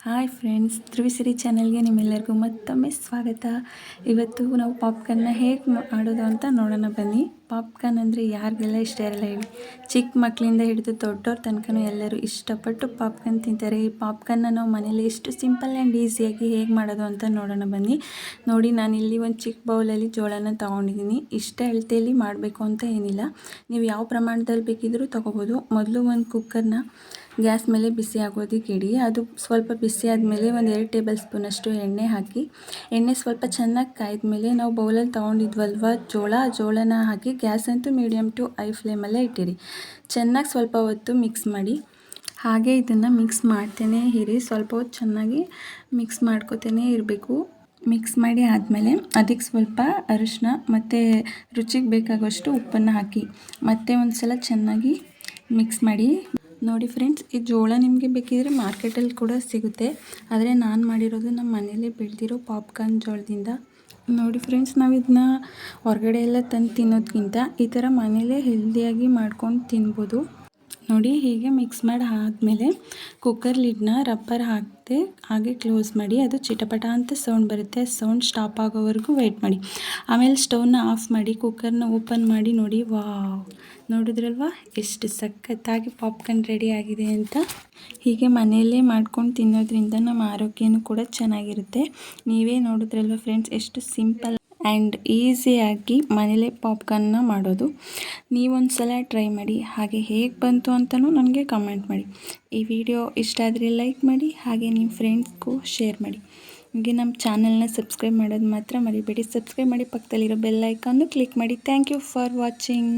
Hi friends, ಧ್ರುವಿಸಿರಿ ಚಾನಲ್ಗೆ ನಿಮ್ಮೆಲ್ಲರಿಗೂ ಮತ್ತೊಮ್ಮೆ ಸ್ವಾಗತ. ಇವತ್ತು ನಾವು ಪಾಪ್ಕಾರ್ನ್ನ ಹೇಗೆ ಮಾಡೋದು ಅಂತ ನೋಡೋಣ ಬನ್ನಿ. ಪಾಪ್ಕಾರ್ನ್ ಅಂದರೆ ಯಾರಿಗೆಲ್ಲ ಇಷ್ಟ ಇರಲ್ಲ ಹೇಳಿ. ಚಿಕ್ಕ ಮಕ್ಕಳಿಂದ ಹಿಡಿದು ದೊಡ್ಡವ್ರ ತನಕನೂ ಎಲ್ಲರೂ ಇಷ್ಟಪಟ್ಟು ಪಾಪ್ಕಾರ್ನ್ ತಿಂತಾರೆ. ಈ ಪಾಪ್ಕಾರ್ನ್ನ ನಾವು ಮನೇಲಿ ಎಷ್ಟು ಸಿಂಪಲ್ ಆ್ಯಂಡ್ ಈಸಿಯಾಗಿ ಹೇಗೆ ಮಾಡೋದು ಅಂತ ನೋಡೋಣ ಬನ್ನಿ. ನೋಡಿ, ನಾನಿಲ್ಲಿ ಒಂದು ಚಿಕ್ಕ ಬೌಲಲ್ಲಿ ಜೋಳನ ತೊಗೊಂಡಿದ್ದೀನಿ. ಇಷ್ಟ ಅಳತೆಯಲ್ಲಿ ಮಾಡಬೇಕು ಅಂತ ಏನಿಲ್ಲ, ನೀವು ಯಾವ ಪ್ರಮಾಣದಲ್ಲಿ ಬೇಕಿದ್ರೂ ತೊಗೋಬೋದು. ಮೊದಲು ಒಂದು ಕುಕ್ಕರ್ನ ಗ್ಯಾಸ್ ಮೇಲೆ ಬಿಸಿ ಆಗೋದಕ್ಕೆ ಇಡಿ. ಅದು ಸ್ವಲ್ಪ ಬಿಸಿ ಆದಮೇಲೆ ಒಂದು 2 ಟೇಬಲ್ ಸ್ಪೂನಷ್ಟು ಎಣ್ಣೆ ಹಾಕಿ, ಎಣ್ಣೆ ಸ್ವಲ್ಪ ಚೆನ್ನಾಗಿ ಕಾಯ್ದ ಮೇಲೆ ನಾವು ಬೌಲಲ್ಲಿ ತೊಗೊಂಡಿದ್ವಲ್ವ ಜೋಳನ ಹಾಕಿ ಗ್ಯಾಸ್ ಅಂತೂ ಮೀಡಿಯಮ್ ಟು ಹೈ ಫ್ಲೇಮಲ್ಲೇ ಇಟ್ಟಿರಿ. ಚೆನ್ನಾಗಿ ಸ್ವಲ್ಪ ಹೊತ್ತು ಮಿಕ್ಸ್ ಮಾಡಿ. ಹಾಗೆ ಇದನ್ನು ಮಿಕ್ಸ್ ಮಾಡ್ತೇನೆ ಇರಿ. ಸ್ವಲ್ಪ ಹೊತ್ತು ಚೆನ್ನಾಗಿ ಮಿಕ್ಸ್ ಮಾಡ್ಕೊತೇನೆ ಇರಬೇಕು. ಮಿಕ್ಸ್ ಮಾಡಿ ಆದಮೇಲೆ ಅದಕ್ಕೆ ಸ್ವಲ್ಪ ಅರಿಶಿನ ಮತ್ತು ರುಚಿಗೆ ಬೇಕಾಗುವಷ್ಟು ಉಪ್ಪನ್ನು ಹಾಕಿ ಮತ್ತೆ ಒಂದು ಸಲ ಚೆನ್ನಾಗಿ ಮಿಕ್ಸ್ ಮಾಡಿ. ನೋಡಿ ಫ್ರೆಂಡ್ಸ್, ಈ ಜೋಳ ನಿಮಗೆ ಬೇಕಿದ್ರೆ ಮಾರ್ಕೆಟಲ್ಲಿ ಕೂಡ ಸಿಗುತ್ತೆ, ಆದರೆ ನಾನು ಮಾಡಿರೋದು ನಮ್ಮ ಮನೇಲೇ ಬೆಳೆದಿರೋ ಪಾಪ್ಕಾರ್ನ್ ಜೋಳದಿಂದ. ನೋಡಿ ಫ್ರೆಂಡ್ಸ್, ನಾವು ಇದನ್ನ ಹೊರಗಡೆ ಎಲ್ಲ ತಂದು ತಿನ್ನೋದಕ್ಕಿಂತ ಈ ಥರ ಮನೇಲೇ ಹೆಲ್ದಿಯಾಗಿ ಮಾಡ್ಕೊಂಡು ತಿನ್ಬೋದು. ನೋಡಿ, ಹೀಗೆ ಮಿಕ್ಸ್ ಮಾಡಿ ಆದಮೇಲೆ ಕುಕ್ಕರ್ ಲಿಡ್ನ ರಬ್ಬರ್ ಹಾಕದೆ ಹಾಗೆ ಕ್ಲೋಸ್ ಮಾಡಿ. ಅದು ಚಿಟಪಟ ಅಂತ ಸೌಂಡ್ ಬರುತ್ತೆ. ಸೌಂಡ್ ಸ್ಟಾಪ್ ಆಗೋವರೆಗೂ ವೆಯ್ಟ್ ಮಾಡಿ. ಆಮೇಲೆ ಸ್ಟವ್ನ ಆಫ್ ಮಾಡಿ ಕುಕ್ಕರ್ನ ಓಪನ್ ಮಾಡಿ. ನೋಡಿ, ವಾವ್, ನೋಡಿದ್ರಲ್ವ ಎಷ್ಟು ಸಖತ್ತಾಗಿ ಪಾಪ್ಕಾರ್ನ್ ರೆಡಿ ಆಗಿದೆ ಅಂತ. ಹೀಗೆ ಮನೆಯಲ್ಲೇ ಮಾಡ್ಕೊಂಡು ತಿನ್ನೋದ್ರಿಂದ ನಮ್ಮ ಆರೋಗ್ಯನೂ ಕೂಡ ಚೆನ್ನಾಗಿರುತ್ತೆ. ನೀವೇ ನೋಡಿದ್ರಲ್ವ ಫ್ರೆಂಡ್ಸ್, ಎಷ್ಟು ಸಿಂಪಲ್ ಆ್ಯಂಡ್ ಈಸಿಯಾಗಿ ಮನೇಲೇ ಪಾಪ್ಕಾರ್ನ್ನ ಮಾಡೋದು. ನೀವೊಂದು ಸಲ ಟ್ರೈ ಮಾಡಿ, ಹಾಗೆ ಹೇಗೆ ಬಂತು ಅಂತಲೂ ನನಗೆ ಕಮೆಂಟ್ ಮಾಡಿ. ಈ ವಿಡಿಯೋ ಇಷ್ಟ ಆದರೆ ಲೈಕ್ ಮಾಡಿ, ಹಾಗೆ ನಿಮ್ಮ ಫ್ರೆಂಡ್ಸ್ಗೂ ಶೇರ್ ಮಾಡಿ. ಹಾಗೆ ನಮ್ಮ ಚಾನಲ್ನ ಸಬ್ಸ್ಕ್ರೈಬ್ ಮಾಡೋದು ಮಾತ್ರ ಮರಿಬೇಡಿ. ಸಬ್ಸ್ಕ್ರೈಬ್ ಮಾಡಿ, ಪಕ್ಕದಲ್ಲಿರೋ ಬೆಲ್ ಐಕಾನ್ನು ಕ್ಲಿಕ್ ಮಾಡಿ. Thank you for watching.